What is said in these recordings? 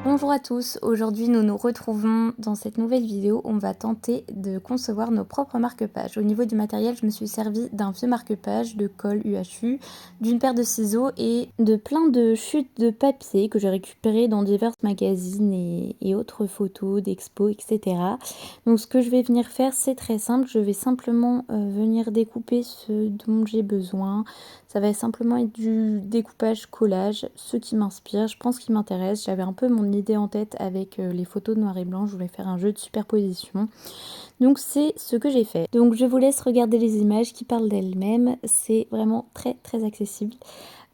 Bonjour à tous, aujourd'hui nous nous retrouvons dans cette nouvelle vidéo où on va tenter de concevoir nos propres marque-pages. Au niveau du matériel, je me suis servi d'un vieux marque-page, de colle UHU, d'une paire de ciseaux et de plein de chutes de papier que j'ai récupérées dans divers magazines et autres photos d'expos, etc. Donc ce que je vais venir faire, c'est très simple, je vais simplement venir découper ce dont j'ai besoin. Ça va simplement être du découpage collage, ce qui m'inspire, je pense qu'il m'intéresse. J'avais un peu mon idée en tête avec les photos noir et blanc, je voulais faire un jeu de superposition. Donc c'est ce que j'ai fait. Donc je vous laisse regarder les images qui parlent d'elles-mêmes, c'est vraiment très accessible.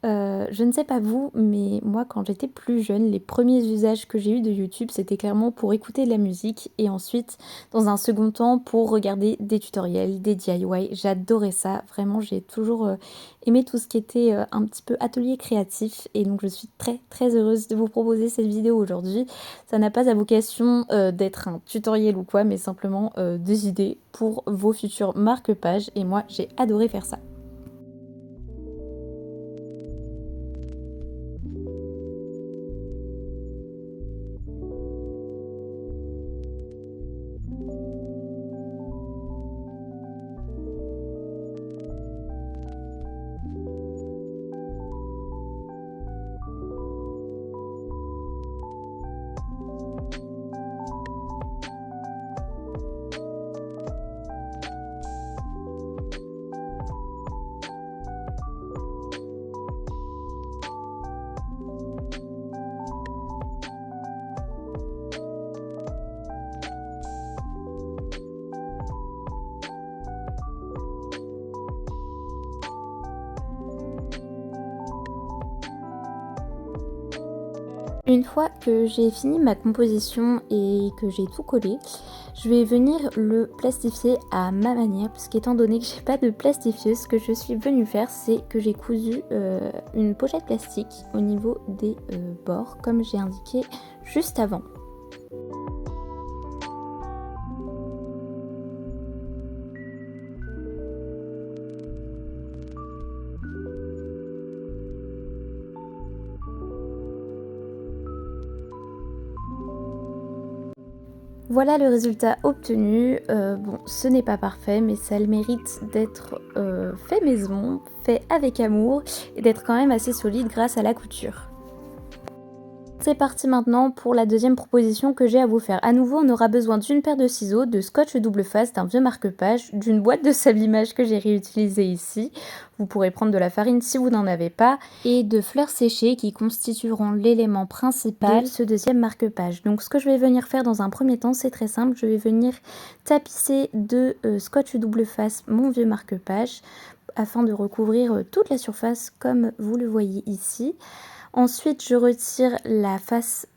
Je ne sais pas vous, mais moi quand j'étais plus jeune, les premiers usages que j'ai eu de YouTube, c'était clairement pour écouter de la musique et ensuite, dans un second temps, pour regarder des tutoriels, des DIY. J'adorais ça, vraiment j'ai toujours aimé tout ce qui était un petit peu atelier créatif et donc je suis très heureuse de vous proposer cette vidéo aujourd'hui. Ça n'a pas à vocation d'être un tutoriel ou quoi, mais simplement des idées pour vos futures marque-pages et moi j'ai adoré faire ça. Une fois que j'ai fini ma composition et que j'ai tout collé, je vais venir le plastifier à ma manière, parce qu'étant donné que j'ai pas de plastifieuse, ce que je suis venue faire, c'est que j'ai cousu une pochette plastique au niveau des bords, comme j'ai indiqué juste avant. Voilà le résultat obtenu. Bon, ce n'est pas parfait, mais ça a le mérite d'être fait maison, fait avec amour et d'être quand même assez solide grâce à la couture. C'est parti maintenant pour la deuxième proposition que j'ai à vous faire. À nouveau, on aura besoin d'une paire de ciseaux, de scotch double face, d'un vieux marque-page, d'une boîte de sable-image que j'ai réutilisée ici. Vous pourrez prendre de la farine si vous n'en avez pas, et de fleurs séchées qui constitueront l'élément principal de ce deuxième marque-page. Donc ce que je vais venir faire dans un premier temps, c'est très simple. Je vais venir tapisser de scotch double face mon vieux marque-page afin de recouvrir toute la surface comme vous le voyez ici. Ensuite, je retire la face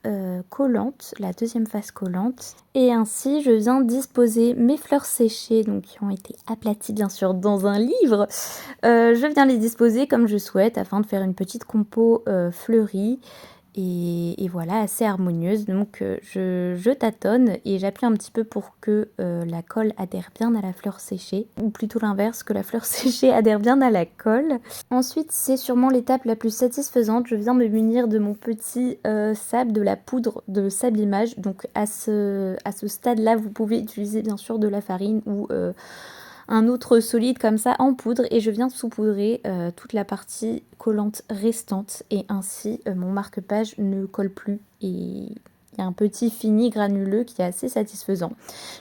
collante, la deuxième face collante. Et ainsi, je viens disposer mes fleurs séchées, donc qui ont été aplaties bien sûr dans un livre. Je viens les disposer comme je souhaite afin de faire une petite compo fleurie. Et voilà, assez harmonieuse. Donc je tâtonne et j'appuie un petit peu pour que la colle adhère bien à la fleur séchée, ou plutôt l'inverse, que la fleur séchée adhère bien à la colle. Ensuite, c'est sûrement l'étape la plus satisfaisante. Je viens me munir de mon petit sable, de la poudre de sable-image. Donc à ce stade-là, vous pouvez utiliser bien sûr de la farine ou un autre solide comme ça en poudre, et je viens saupoudrer toute la partie collante restante et ainsi mon marque-page ne colle plus et il y a un petit fini granuleux qui est assez satisfaisant.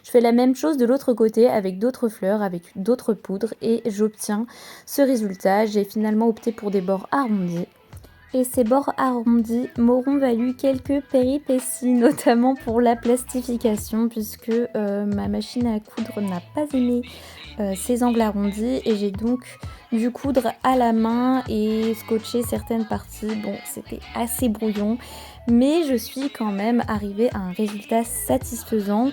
Je fais la même chose de l'autre côté avec d'autres fleurs, avec d'autres poudres, et j'obtiens ce résultat. J'ai finalement opté pour des bords arrondis. Et ces bords arrondis m'auront valu quelques péripéties, notamment pour la plastification, puisque ma machine à coudre n'a pas aimé ces angles arrondis, et j'ai donc dû coudre à la main et scotcher certaines parties. Bon, c'était assez brouillon, mais je suis quand même arrivée à un résultat satisfaisant.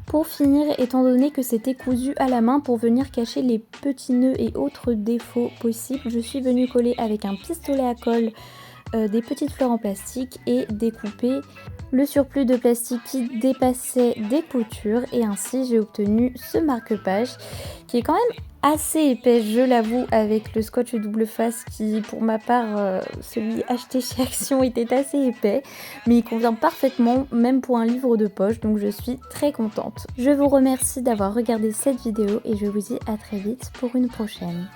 Pour finir, étant donné que c'était cousu à la main, pour venir cacher les petits nœuds et autres défauts possibles, je suis venue coller avec un pistolet à colle des petites fleurs en plastique et découper le surplus de plastique qui dépassait des coutures et ainsi j'ai obtenu ce marque-page qui est quand même assez épais, je l'avoue, avec le scotch double face qui, pour ma part, celui acheté chez Action était assez épais, mais il convient parfaitement, même pour un livre de poche, donc je suis très contente. Je vous remercie d'avoir regardé cette vidéo et je vous dis à très vite pour une prochaine.